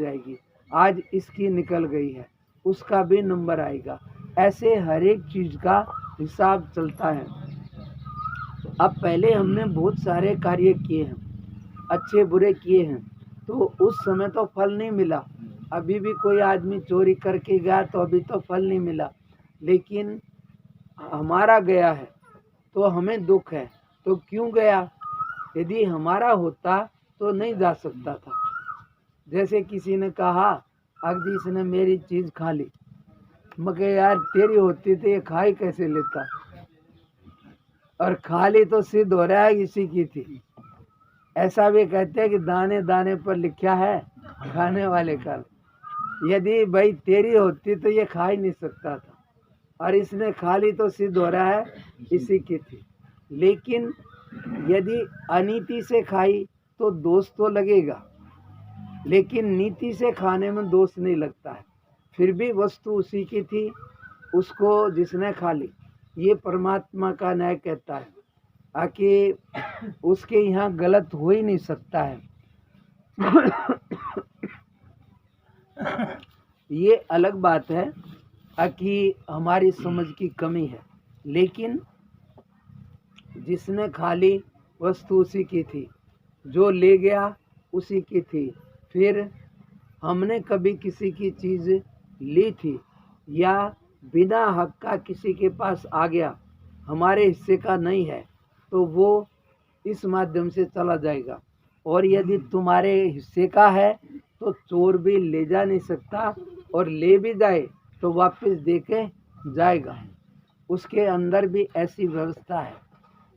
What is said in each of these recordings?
जाएगी, आज इसकी निकल गई है उसका भी नंबर आएगा। ऐसे हर एक चीज़ का हिसाब चलता है। अब पहले हमने बहुत सारे कार्य किए हैं, अच्छे बुरे किए हैं, तो उस समय तो फल नहीं मिला। अभी भी कोई आदमी चोरी करके गया तो अभी तो फल नहीं मिला, लेकिन हमारा गया है तो हमें दुख है। तो क्यों गया? यदि हमारा होता तो नहीं जा सकता था। जैसे किसी ने कहा अगदीश ने मेरी चीज़ खा ली, मगर यार तेरी होती तो ये खाई कैसे लेता, और खा ली तो सिद्ध हो रहा है इसी की थी। ऐसा भी कहते हैं कि दाने दाने पर लिखा है खाने वाले का। यदि भाई तेरी होती तो ये खा ही नहीं सकता था, और इसने खा ली तो सिद्ध हो रहा है इसी की थी। लेकिन यदि अनीति से खाई तो दोष तो लगेगा, लेकिन नीति से खाने में दोष नहीं लगता है। फिर भी वस्तु उसी की थी, उसको जिसने खा ली। ये परमात्मा का न्याय कहता है कि उसके यहाँ गलत हो ही नहीं सकता है। ये अलग बात है कि हमारी समझ की कमी है, लेकिन जिसने खा ली वस्तु उसी की थी, जो ले गया उसी की थी। फिर हमने कभी किसी की चीज़ ली थी या बिना हक का किसी के पास आ गया, हमारे हिस्से का नहीं है, तो वो इस माध्यम से चला जाएगा। और यदि तुम्हारे हिस्से का है तो चोर भी ले जा नहीं सकता, और ले भी जाए तो वापस दे के जाएगा। उसके अंदर भी ऐसी व्यवस्था है।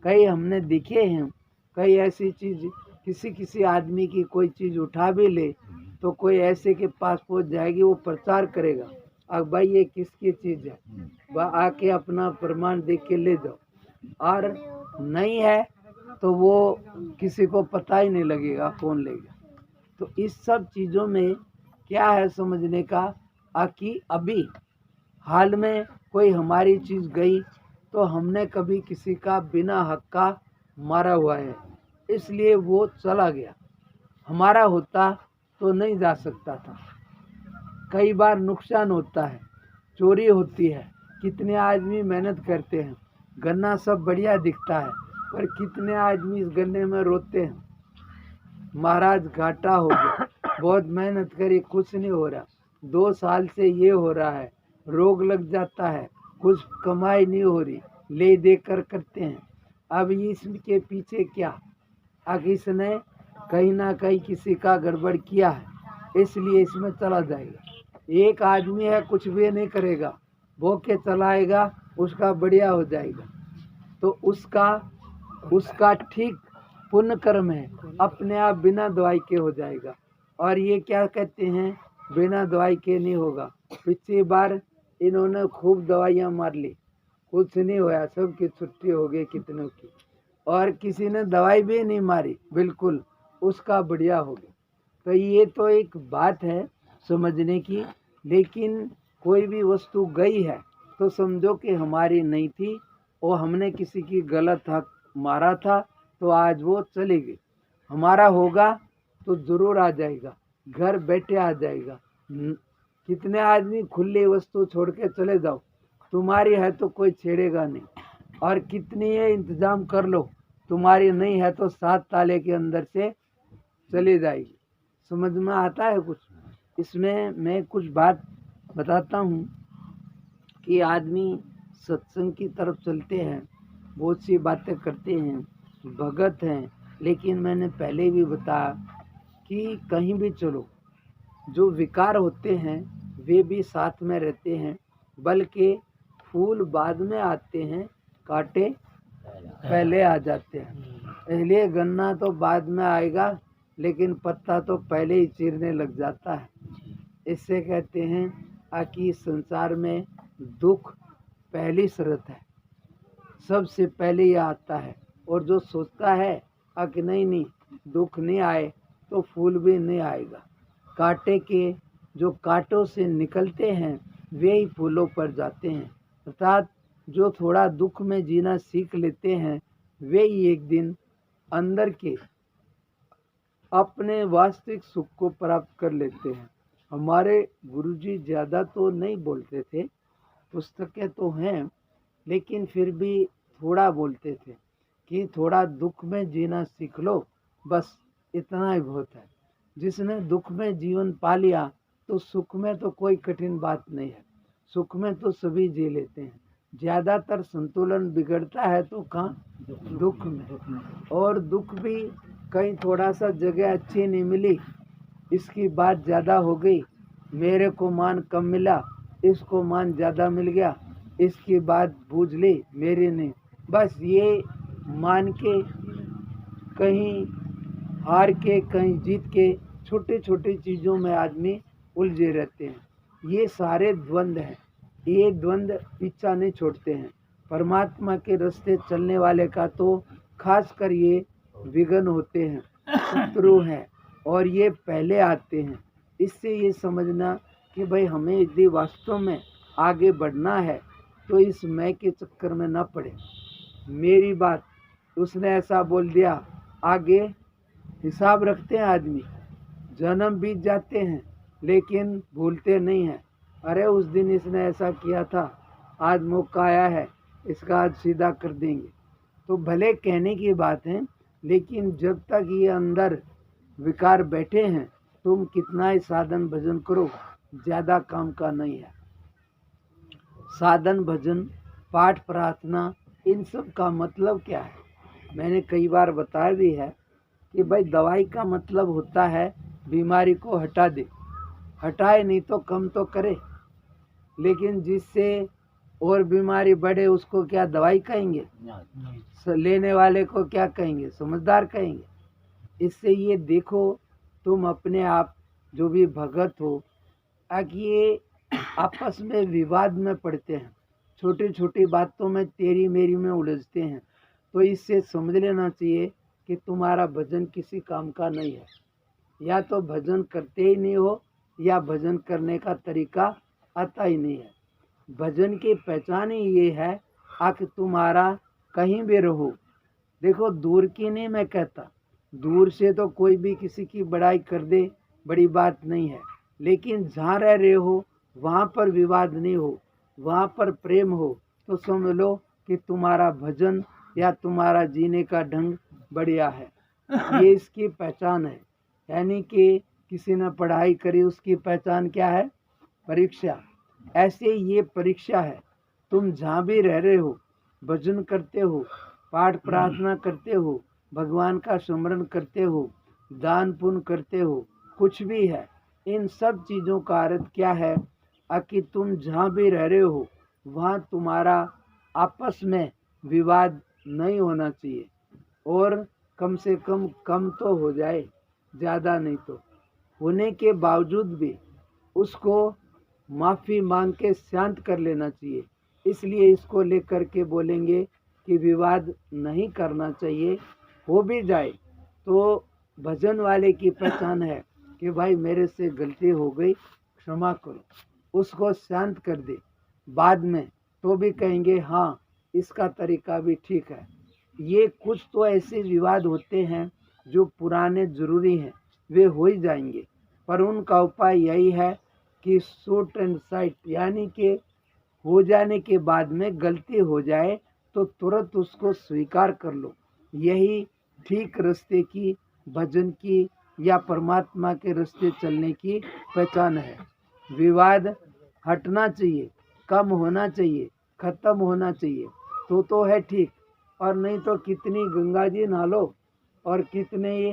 कई हमने देखे हैं, कई ऐसी चीज़ किसी आदमी की कोई चीज़ उठा भी ले तो कोई ऐसे के पास पहुंच जाएगी, वो प्रचार करेगा अब भाई ये किसकी चीज़ है, वह आके अपना प्रमाण देख के ले जाओ। और नहीं है तो वो किसी को पता ही नहीं लगेगा कौन ले गया। तो इस सब चीज़ों में क्या है समझने का कि अभी हाल में कोई हमारी चीज़ गई तो हमने कभी किसी का बिना हक का मारा हुआ है, इसलिए वो चला गया। हमारा होता तो नहीं जा सकता था। कई बार नुकसान होता है, चोरी होती है, कितने आदमी मेहनत करते हैं, गन्ना सब बढ़िया दिखता है, पर कितने आदमी इस गन्ने में रोते हैं, महाराज घाटा हो गया, बहुत मेहनत करी कुछ नहीं हो रहा, 2 साल से ये हो रहा है, रोग लग जाता है, कुछ कमाई नहीं हो रही, ले दे कर करते हैं। अब इसके पीछे क्या, आगे इसने कहीं ना कहीं किसी का गड़बड़ किया है, इसलिए इसमें चला जाएगा। एक आदमी है कुछ भी नहीं करेगा, वो के चलाएगा, उसका बढ़िया हो जाएगा, तो उसका ठीक पुण्य कर्म है, अपने आप बिना दवाई के हो जाएगा। और ये क्या कहते हैं, बिना दवाई के नहीं होगा। पिछली बार इन्होंने खूब दवाइयाँ मार ली, कुछ नहीं होया, सबकी छुट्टी हो गई कितनों की, और किसी ने दवाई भी नहीं मारी, बिल्कुल उसका बढ़िया हो गया। तो ये तो एक बात है समझने की। लेकिन कोई भी वस्तु गई है तो समझो कि हमारी नहीं थी और हमने किसी की गलत हक मारा था, तो आज वो चली गई। हमारा होगा तो ज़रूर आ जाएगा, घर बैठे आ जाएगा। कितने आदमी खुली वस्तु छोड़ के चले जाओ, तुम्हारी है तो कोई छेड़ेगा नहीं, और कितनी है इंतज़ाम कर लो, तुम्हारी नहीं है तो 7 ताले के अंदर से चली जाएगी। समझ में आता है कुछ? इसमें मैं कुछ बात बताता हूँ कि आदमी सत्संग की तरफ चलते हैं, बहुत सी बातें करते हैं, भगत हैं, लेकिन मैंने पहले भी बताया कि कहीं भी चलो, जो विकार होते हैं वे भी साथ में रहते हैं, बल्कि फूल बाद में आते हैं, कांटे पहले आ जाते हैं। इसलिए गन्ना तो बाद में आएगा, लेकिन पत्ता तो पहले ही चीरने लग जाता है। इससे कहते हैं कि संसार में दुख पहली शर्त है, सबसे पहले ये आता है। और जो सोचता है कि नहीं दुख नहीं आए तो फूल भी नहीं आएगा। कांटे के जो कांटों से निकलते हैं वे ही फूलों पर जाते हैं, अर्थात जो थोड़ा दुख में जीना सीख लेते हैं वे ही एक दिन अंदर के अपने वास्तविक सुख को प्राप्त कर लेते हैं। हमारे गुरुजी ज़्यादा तो नहीं बोलते थे, पुस्तकें तो हैं, लेकिन फिर भी थोड़ा बोलते थे कि थोड़ा दुख में जीना सीख लो, बस इतना ही बहुत है। जिसने दुख में जीवन पा लिया तो सुख में तो कोई कठिन बात नहीं है, सुख में तो सभी जी लेते हैं। ज़्यादातर संतुलन बिगड़ता है तो कहाँ, दुख में। और दुख भी कहीं थोड़ा सा जगह अच्छी नहीं मिली, इसकी बात ज़्यादा हो गई, मेरे को मान कम मिला, इसको मान ज़्यादा मिल गया, इसकी बात बूझ ली, मेरी नहीं। बस ये मान के कहीं हार के कहीं जीत के छोटे छोटे चीज़ों में आदमी उलझे रहते हैं। ये सारे द्वंद्व हैं, ये द्वंद्व पीछा नहीं छोड़ते हैं। परमात्मा के रास्ते चलने वाले का तो खासकर ये विघ्न होते हैं, शत्रु हैं, और ये पहले आते हैं। इससे ये समझना कि भाई हमें यदि वास्तव में आगे बढ़ना है तो इस मैं के चक्कर में ना पड़े। मेरी बात, उसने ऐसा बोल दिया, आगे हिसाब रखते हैं आदमी, जन्म बीत जाते हैं लेकिन भूलते नहीं हैं। अरे उस दिन इसने ऐसा किया था, आज मौका आया है, इसका आज सीधा कर देंगे। तो भले कहने की बात है, लेकिन जब तक ये अंदर विकार बैठे हैं, तुम कितना ही साधन भजन करो, ज़्यादा काम का नहीं है। साधन भजन, पाठ, प्रार्थना, इन सब का मतलब क्या है? मैंने कई बार बताया भी है कि भाई दवाई का मतलब होता है बीमारी को हटा दे, हटाए नहीं तो कम तो करे। लेकिन जिससे और बीमारी बढ़े उसको क्या दवाई कहेंगे? लेने वाले को क्या कहेंगे? समझदार कहेंगे। इससे ये देखो, तुम अपने आप जो भी भगत हो, ये आपस में विवाद में पड़ते हैं, छोटी छोटी बातों में तेरी मेरी में उलझते हैं। तो इससे समझ लेना चाहिए कि तुम्हारा भजन किसी काम का नहीं है। या तो भजन करते ही नहीं हो, या भजन करने का तरीका आता ही नहीं है। भजन की पहचान ही ये है कि तुम्हारा कहीं भी रहो, देखो दूर की नहीं मैं कहता, दूर से तो कोई भी किसी की बड़ाई कर दे, बड़ी बात नहीं है। लेकिन जहाँ रह रहे हो वहाँ पर विवाद नहीं हो, वहाँ पर प्रेम हो, तो समझ लो कि तुम्हारा भजन या तुम्हारा जीने का ढंग बढ़िया है। ये इसकी पहचान है। यानी कि किसी ने पढ़ाई करी, उसकी पहचान क्या है? परीक्षा। ऐसे ये परीक्षा है। तुम जहाँ भी रह रहे हो, भजन करते हो, पाठ प्रार्थना करते हो, भगवान का स्मरण करते हो, दान पुण्य करते हो, कुछ भी है, इन सब चीज़ों का अर्थ क्या है कि तुम जहाँ भी रह रहे हो वहाँ तुम्हारा आपस में विवाद नहीं होना चाहिए, और कम से कम तो हो जाए, ज़्यादा नहीं तो। होने के बावजूद भी उसको माफ़ी मांग के शांत कर लेना चाहिए। इसलिए इसको लेकर के बोलेंगे कि विवाद नहीं करना चाहिए। हो भी जाए तो भजन वाले की पहचान है कि भाई मेरे से गलती हो गई, क्षमा करो, उसको शांत कर दे। बाद में तो भी कहेंगे हाँ इसका तरीका भी ठीक है। ये कुछ तो ऐसे विवाद होते हैं जो पुराने जरूरी हैं, वे हो ही जाएंगे, पर उनका उपाय यही है कि शूट एंड साइट, यानी कि हो जाने के बाद में गलती हो जाए तो तुरंत उसको स्वीकार कर लो। यही ठीक रास्ते की, भजन की या परमात्मा के रास्ते चलने की पहचान है। विवाद हटना चाहिए, कम होना चाहिए, खत्म होना चाहिए, तो है ठीक। और नहीं तो कितनी गंगा जी नहा लो और कितने ये